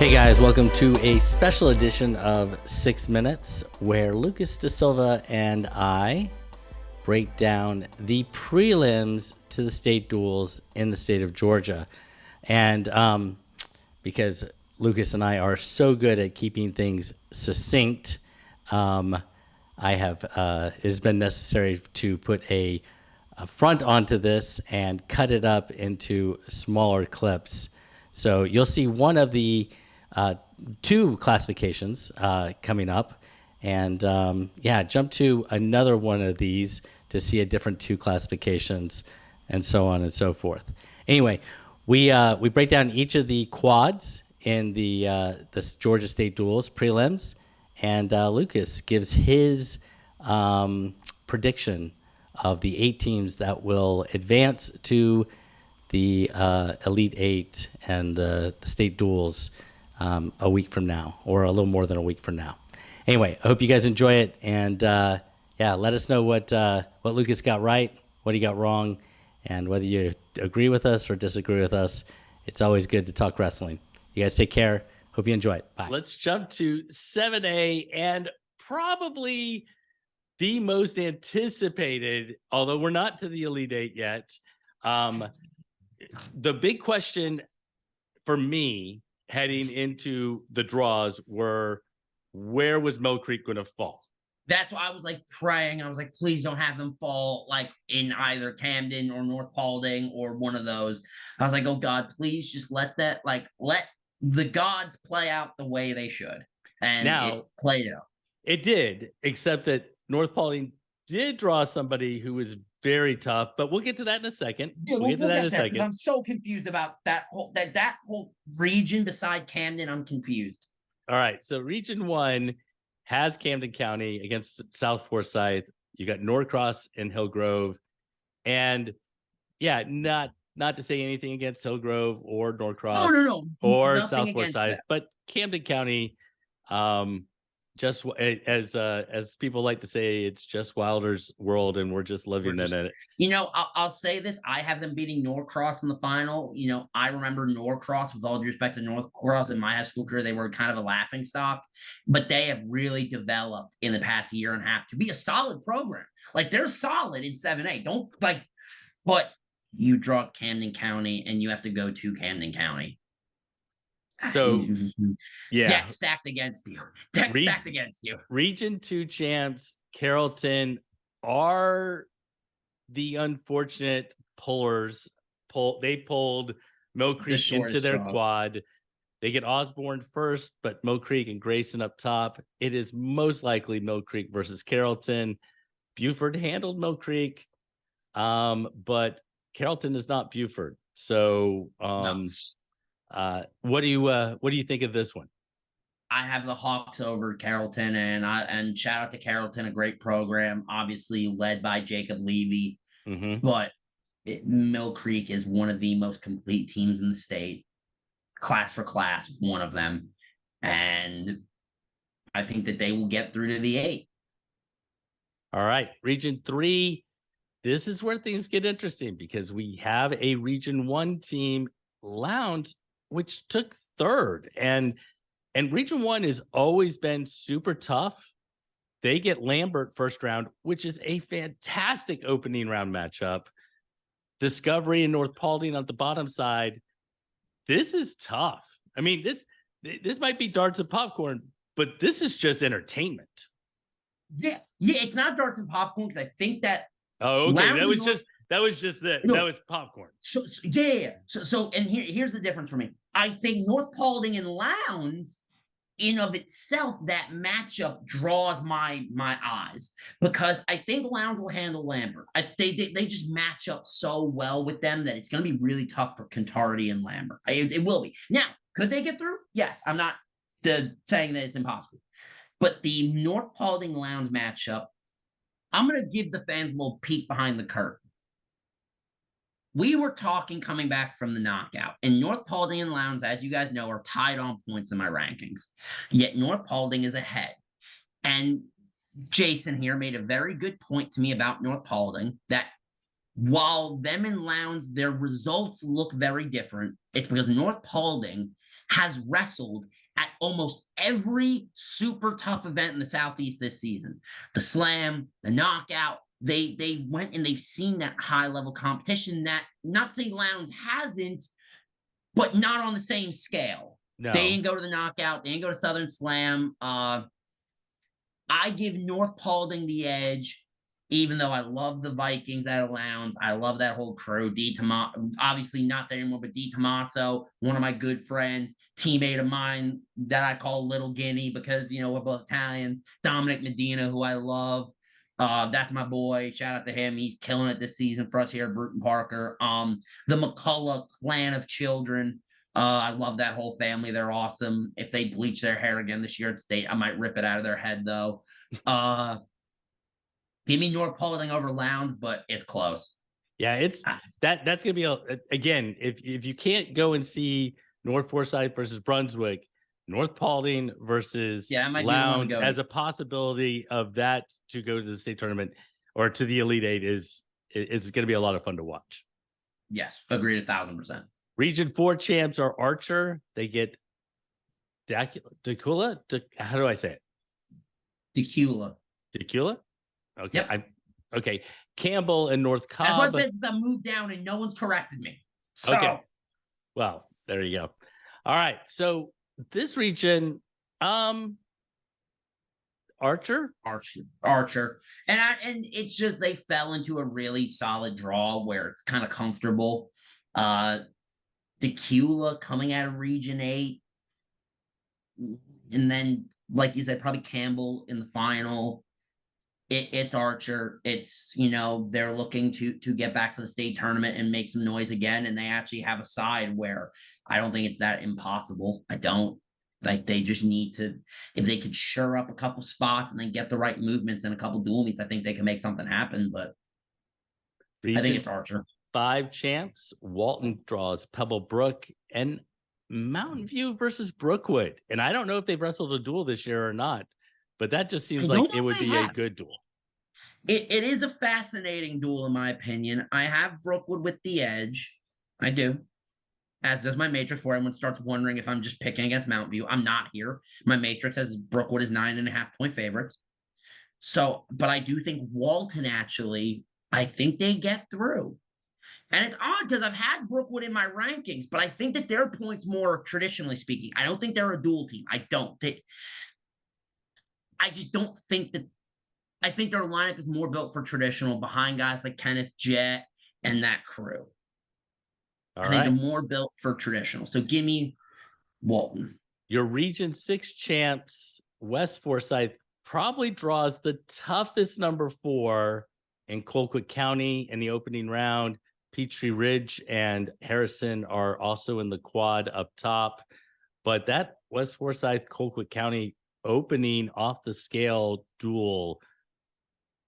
Hey guys, welcome to a special edition of 6 Minutes where Lucas DeSilva and I break down the prelims to the state duels in the state of Georgia. And because Lucas and I are so good at keeping things succinct, it has been necessary to put a front onto this and cut it up into smaller clips. So you'll see one of the two classifications coming up, and jump to another one of these to see a different two classifications, and so on and so forth. Anyway, we break down each of the quads in the Georgia State duels prelims, and Lucas gives his prediction of the 8 teams that will advance to the Elite Eight and the state duels a week from now, or a little more than a week from now. Anyway, I hope you guys enjoy it, and let us know what Lucas got right, what he got wrong, and whether you agree with us or disagree with us. It's always good to talk wrestling. You guys take care. Hope you enjoy it. Bye. Let's jump to 7A, and probably the most anticipated, although we're not to the Elite Eight yet. The big question for me heading into the draws were, where was Mill Creek going to fall? That's why I was like praying. I was like, please don't have them fall like in either Camden or North Paulding or one of those. I was like, oh God, please just let the gods play out the way they should. And now, it played out. It did, except that North Paulding did draw somebody who was very tough, but we'll get to that in a second. Yeah, we'll get to that in a second. Because I'm so confused about that whole region beside Camden. I'm confused. All right, so Region 1 has Camden County against South Forsyth. You got Norcross and Hillgrove, and not to say anything against Hillgrove or Norcross, or nothing South Forsyth, but Camden County. Just as people like to say, it's just Wilder's world, and we're just living in it. I'll say this: I have them beating Norcross in the final. I remember Norcross, with all due respect to Norcross, in my high school career, they were kind of a laughing stock, but they have really developed in the past year and a half to be a solid program. Like, they're solid in 7A. But you draw Camden County, and you have to go to Camden County. So, deck stacked against you. Stacked against you. Region 2 champs, Carrollton, are the unfortunate pullers. They pulled Mill Creek into their quad. They get Osborne first, but Mill Creek and Grayson up top. It is most likely Mill Creek versus Carrollton. Buford handled Mill Creek, but Carrollton is not Buford. So, no. What do you think of this one? I have the Hawks over Carrollton, and shout out to Carrollton, a great program, obviously led by Jacob Levy. Mm-hmm. But Mill Creek is one of the most complete teams in the state, class for class, one of them, and I think that they will get through to the 8. All right, Region 3. This is where things get interesting, because we have a Region 1 team, Lowndes, which took 3rd, and Region 1 has always been super tough. They get Lambert first round, which is a fantastic opening round matchup. Discovery and North Paulding on the bottom side. This is tough. I mean, this might be darts and popcorn, but this is just entertainment. Yeah, it's not darts and popcorn, because I think that. Oh, okay. That was just it. No, that was popcorn. So and here's the difference for me. I think North Paulding and Lowndes, in of itself, that matchup draws my eyes, because I think Lowndes will handle Lambert. They just match up so well with them that it's going to be really tough for Contardi and Lambert. It will be. Now, could they get through? Yes. I'm not saying that it's impossible. But the North Paulding Lowndes matchup, I'm going to give the fans a little peek behind the curtain. We were talking coming back from the knockout, and North Paulding and Lowndes, as you guys know, are tied on points in my rankings. Yet North Paulding is ahead. And Jason here made a very good point to me about North Paulding, that while them and Lowndes, their results look very different, it's because North Paulding has wrestled at almost every super tough event in the Southeast this season. The slam, the knockout, they went and they've seen that high level competition that, not to say Lowndes hasn't, but not on the same scale. They No. didn't go to the knockout. They didn't go to Southern Slam. I give North Paulding the edge, even though I love the Vikings out of Lowndes. I love that whole crew. Obviously not there anymore, but D. Tommaso, one of my good friends, teammate of mine that I call Little Guinea because, we're both Italians. Dominic Medina, who I love. That's my boy. Shout out to him. He's killing it this season for us here at Bruton Parker. The McCullough clan of children. I love that whole family. They're awesome. If they bleach their hair again this year at state, I might rip it out of their head though. Give me North Paulding over Lowndes, but it's close. Yeah, that's gonna be again, if you can't go and see North Forsyth versus Brunswick, North Paulding versus Lowndes as a possibility of that to go to the state tournament or to the Elite Eight is gonna be a lot of fun to watch. Yes, agreed 1,000%. Region 4 champs are Archer. They get Decula. How do I say it? Decula. Okay. Yep. Okay. Campbell and North Cobb. That's what I said since I moved down and no one's corrected me. So. Okay. Well, there you go. All right. So this region, Archer. And it's just they fell into a really solid draw where it's kind of comfortable. Decula coming out of Region 8. And then, like you said, probably Campbell in the final. It's Archer. It's, they're looking to get back to the state tournament and make some noise again. And they actually have a side where I don't think it's that impossible. I don't. Like, they just need to, if they could shore up a couple spots and then get the right movements and a couple dual meets, I think they can make something happen. But I think it's Archer. 5 champs. Walton draws Pebble Brook and Mountain View versus Brookwood. And I don't know if they've wrestled a duel this year or not, but that just seems like it would be a good duel. It is a fascinating duel, in my opinion. I have Brookwood with the edge. I do. As does my matrix, where everyone starts wondering if I'm just picking against Mountain View. I'm not here. My matrix says Brookwood is 9.5-point favorites. So, but I do think Walton actually, I think they get through. And it's odd because I've had Brookwood in my rankings, but I think that their points more traditionally speaking. I don't think they're a dual team. I just don't think that. I think their lineup is more built for traditional behind guys like Kenneth Jett and that crew. I think they're more built for traditional. So give me Walton. Your Region 6 champs, West Forsyth, probably draws the toughest number 4 in Colquitt County in the opening round. Peachtree Ridge and Harrison are also in the quad up top. But that West Forsyth, Colquitt County opening off the scale duel,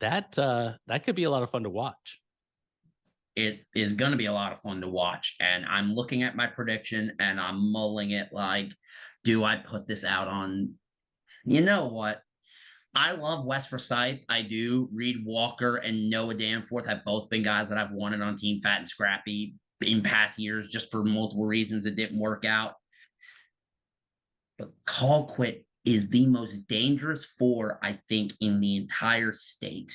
that could be a lot of fun to watch. It is going to be a lot of fun to watch. And I'm looking at my prediction and I'm mulling it like, do I put this out on, you know what? I love West Forsyth. I do. Reed Walker and Noah Danforth have both been guys that I've wanted on Team Fat and Scrappy in past years, just for multiple reasons. It didn't work out. But Colquitt is the most dangerous 4, I think, in the entire state.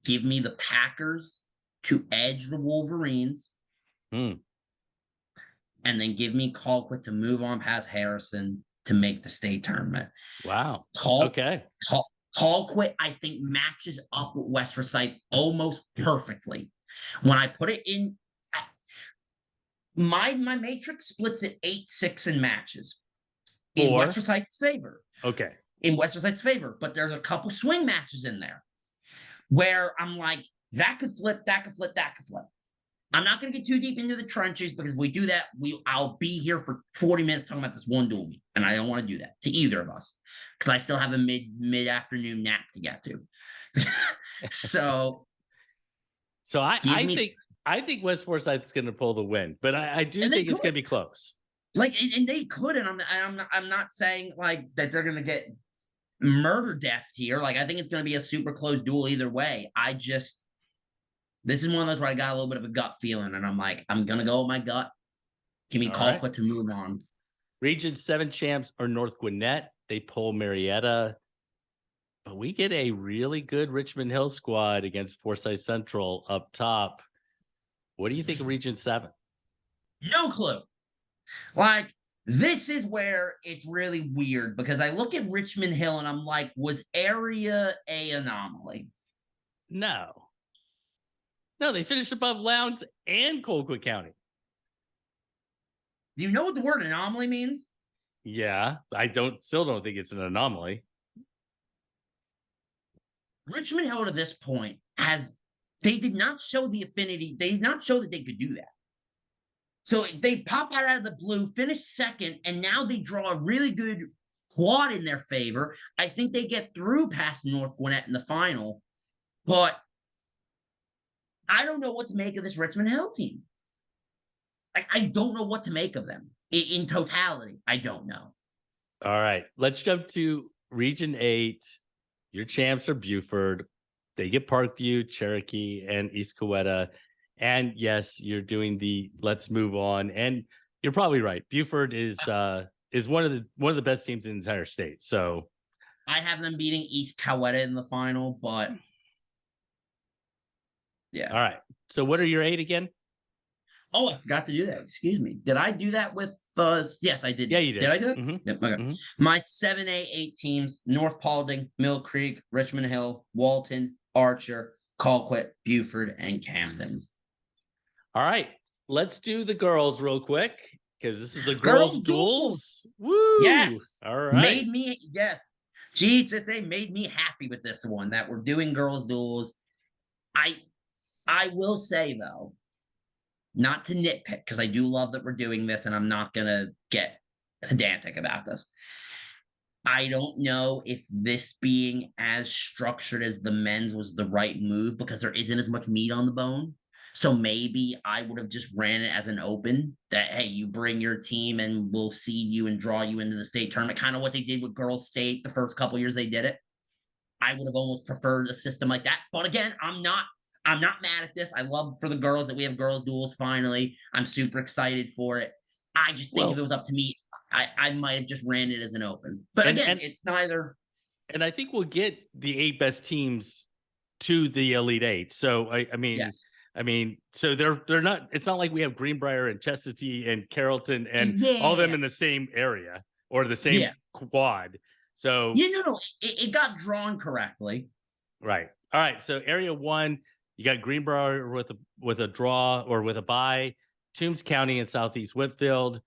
Give me the Packers to edge the Wolverines. And then give me Colquitt to move on past Harrison to make the state tournament. Wow. Colquitt, I think, matches up with West Forsyth almost perfectly. When I put it in, my matrix splits at 8-6 in matches. In West Forsyth's favor. Okay. In West Forsyth's favor. But there's a couple swing matches in there where I'm like, that could flip, that could flip, that could flip. I'm not going to get too deep into the trenches because if we do that, I'll be here for 40 minutes talking about this one duel meet, and I don't want to do that to either of us because I still have a mid-afternoon nap to get to. So I think West Forsyth is going to pull the win, but I do think it's going to be close. Like, and they could, and I'm not saying like that they're going to get murder death here. Like, I think it's going to be a super close duel either way. This is one of those where I got a little bit of a gut feeling, and I'm like, I'm going to go with my gut. Give me All right. Colquitt to move on. Region 7 champs are North Gwinnett. They pull Marietta. But we get a really good Richmond Hill squad against Forsyth Central up top. What do you think of Region 7? No clue. Like, this is where it's really weird because I look at Richmond Hill and I'm like, was area a anomaly? No. No, they finished above Lowndes and Colquitt County. Do you know what the word anomaly means? Yeah, I still don't think it's an anomaly. Richmond Hill to this point they did not show the affinity. They did not show that they could do that. So they pop out of the blue, finish second, and now they draw a really good quad in their favor. I think they get through past North Gwinnett in the final, but I don't know what to make of this Richmond Hill team. I don't know what to make of them in totality. I don't know. All right, let's jump to Region 8. Your champs are Buford. They get Parkview, Cherokee, and East Coweta. And yes, you're doing the let's move on. And you're probably right. Buford is one of the best teams in the entire state. So I have them beating East Coweta in the final, but yeah. All right. So what are your 8 again? Oh, I forgot to do that. Excuse me. Did I do that with yes, I did. Yeah, you did. Did I do that? Mm-hmm. Yep, okay. Mm-hmm. My 7A 8 teams: North Paulding, Mill Creek, Richmond Hill, Walton, Archer, Colquitt, Buford, and Camden. All right. Let's do the girls real quick because this is the girls duels. Woo! Yes. All right. GHSA made me happy with this one that we're doing girls duels. I will say though, not to nitpick, because I do love that we're doing this and I'm not going to get pedantic about this. I don't know if this being as structured as the men's was the right move because there isn't as much meat on the bone. So maybe I would have just ran it as an open that, hey, you bring your team and we'll seed you and draw you into the state tournament. Kind of what they did with girls state the first couple years they did it. I would have almost preferred a system like that. But again, I'm not mad at this. I love for the girls that we have girls duels finally. I'm super excited for it. I just think if it was up to me, I might have just ran it as an open. But again, it's neither. And I think we'll get the 8 best teams to the Elite 8. So I mean, yes. I mean, so they're not. It's not like we have Greenbrier and Chestatee and Carrollton and all of them in the same area or the same quad. So it got drawn correctly. Right. All right. So area 1, you got Greenbrier with a draw or with a bye. Toombs County and Southeast Whitfield.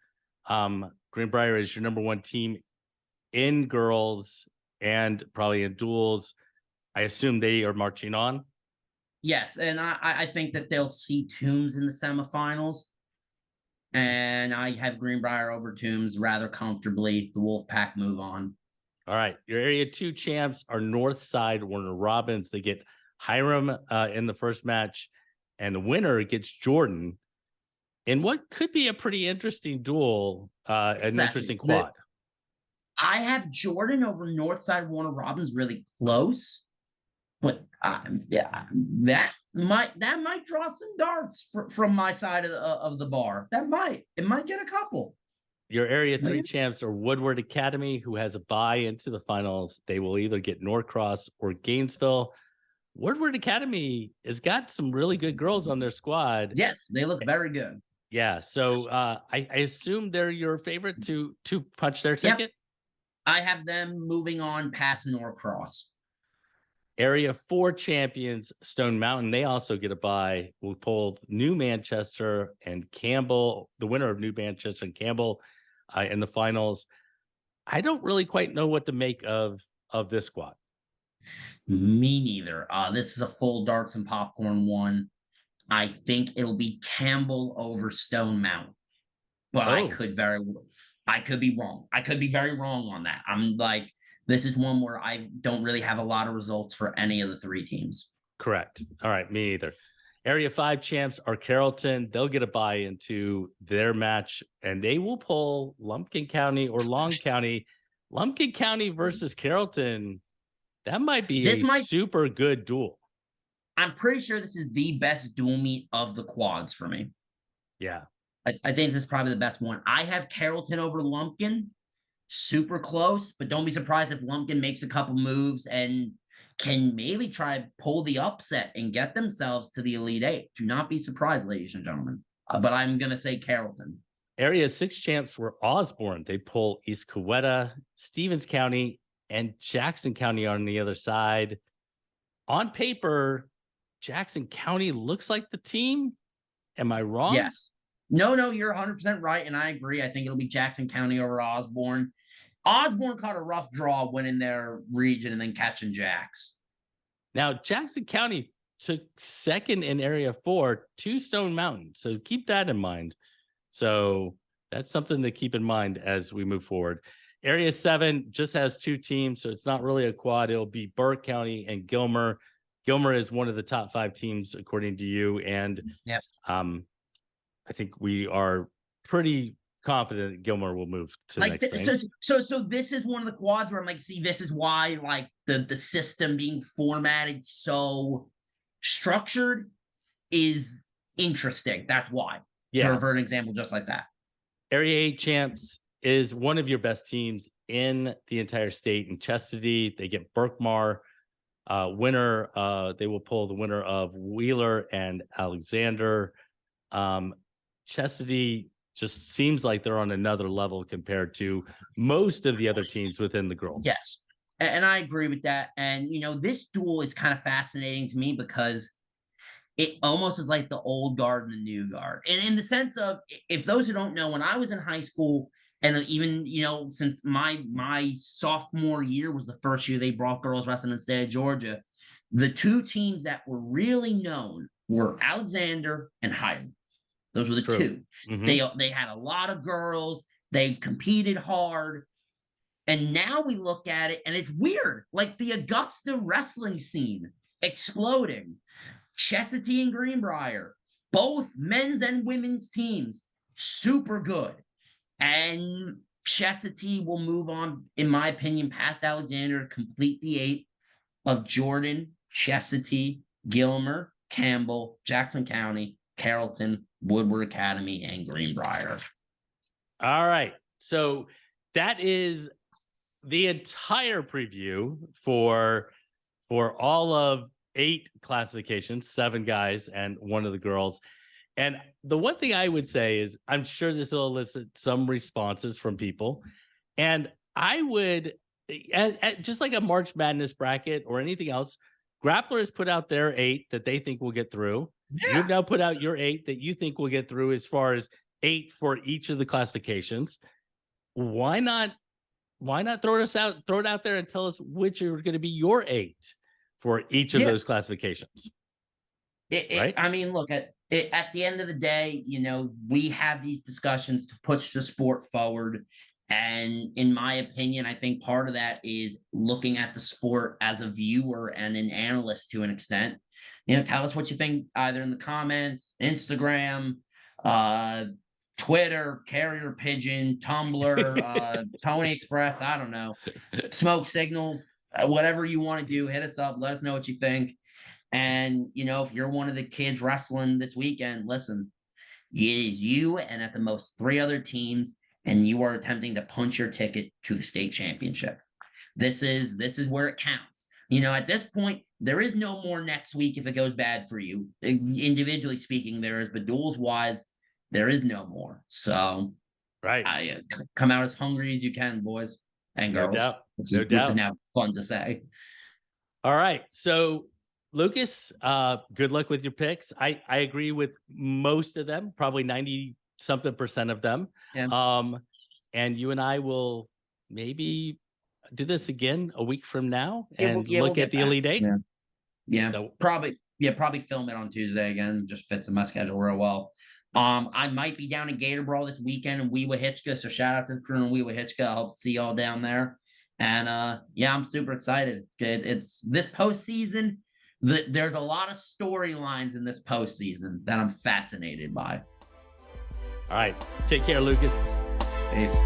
Greenbrier is your number 1 team in girls and probably in duels. I assume they are marching on. Yes, and I think that they'll see Toombs in the semifinals. And I have Greenbrier over Toombs rather comfortably. The Wolfpack move on. All right. Your area 2 champs are Northside Warner Robins. They get Hiram in the first match, and the winner gets Jordan in what could be a pretty interesting duel, an interesting quad. I have Jordan over Northside Warner Robins really close, but that might draw some darts from my side of the bar. It might get a couple. Your area 3 champs are Woodward Academy, who has a bye into the finals. They will either get Norcross or Gainesville. Woodward Academy has got some really good girls on their squad. Yes, they look very good. Yeah, so I assume they're your favorite to punch their ticket? Yep. I have them moving on past Norcross. Area 4 champions, Stone Mountain, they also get a bye. We'll pull New Manchester and Campbell, the winner of New Manchester and Campbell in the finals. I don't really quite know what to make of this squad. Me neither. This is a full darts and popcorn one. I think it'll be Campbell over Stone Mountain, but I could be wrong. I could be very wrong on that. I'm like, this is one where I don't really have a lot of results for any of the 3 teams. Correct. All right, me either. Area 5 champs are Carrollton. They'll get a bye into their match, and they will pull Lumpkin County or Long County. Lumpkin County versus Carrollton. That might be super good duel. I'm pretty sure this is the best dual meet of the quads for me. Yeah. I think this is probably the best one. I have Carrollton over Lumpkin. Super close, but don't be surprised if Lumpkin makes a couple moves and can maybe try pull the upset and get themselves to the Elite Eight. Do not be surprised, ladies and gentlemen. But I'm going to say Carrollton. Area 6 champs were Osborne. They pull East Coweta, Stevens County, and Jackson County on the other side. On paper, Jackson County looks like the team. Am I wrong? Yes. No, you're 100% right, and I agree. I think it'll be Jackson County over Osborne. Osborne caught a rough draw winning their region and then catching Jacks. Now, Jackson County took second in Area 4 to Stone Mountain, so keep that in mind. So that's something to keep in mind as we move forward. Area 7 just has 2 teams, so it's not really a quad. It'll be Burke County and Gilmer. Gilmer is one of the top 5 teams, according to you. And yep. I think we are pretty confident Gilmer will move to the next thing. So this is one of the quads where I'm like, see, this is why like the system being formatted so structured is interesting. That's why. Yeah. For an example, just like that. Area 8 champs is one of your best teams in the entire state. In Chestatee, they get Berkmar. Winner, they will pull the winner of Wheeler and Alexander. Chestatee just seems like they're on another level compared to most of the other teams within the girls. Yes, and I agree with that. And, this duel is kind of fascinating to me because it almost is like the old guard and the new guard. And in the sense of, if those who don't know, when I was in high school, and even, since my sophomore year was the first year they brought girls wrestling in the state of Georgia, the 2 teams that were really known were Alexander and Highland. Those were the True. 2. Mm-hmm. They had a lot of girls. They competed hard. And now we look at it, and it's weird. Like the Augusta wrestling scene exploding. Chestatee and Greenbrier, both men's and women's teams, super good. And Chestatee will move on, in my opinion, past Alexander to complete the 8 of Jordan, Chestatee, Gilmer, Campbell, Jackson County, Carrollton, Woodward Academy, and Greenbrier. All right. So that is the entire preview for all of 8 classifications, 7 guys and 1 of the girls. And the one thing I would say is I'm sure this will elicit some responses from people. And I would, just like a March Madness bracket or anything else, Grappler has put out their 8 that they think will get through. Yeah. You've now put out your 8 that you think will get through as far as 8 for each of the classifications. Why not throw it out there and tell us which are going to be your 8 for each of those classifications? Right? I mean, look, at the end of the day, we have these discussions to push the sport forward. And in my opinion, I think part of that is looking at the sport as a viewer and an analyst to an extent. Tell us what you think either in the comments, Instagram, Twitter, Carrier Pigeon, Tumblr, Tony Express, I don't know, smoke signals, whatever you want to do, hit us up. Let us know what you think. And, if you're one of the kids wrestling this weekend, listen, it is you and at the most 3 other teams, and you are attempting to punch your ticket to the state championship. This is where it counts. At this point, there is no more next week if it goes bad for you. Individually speaking, there is, but duels-wise, there is no more. So, right, come out as hungry as you can, boys and girls. No doubt. Which is now fun to say. All right, so Lucas, good luck with your picks. I agree with most of them, probably 90-something% of them. Yeah. And you and I will maybe do this again a week from now and look at the Elite Eight. Yeah. So, probably film it on Tuesday again. Just fits in my schedule real well. I might be down in Gator Brawl this weekend in Weewahitchka, so shout out to the crew in Weewahitchka. I hope to see y'all down there. And I'm super excited. It's this postseason. There's a lot of storylines in this postseason that I'm fascinated by. All right. Take care, Lucas. Peace.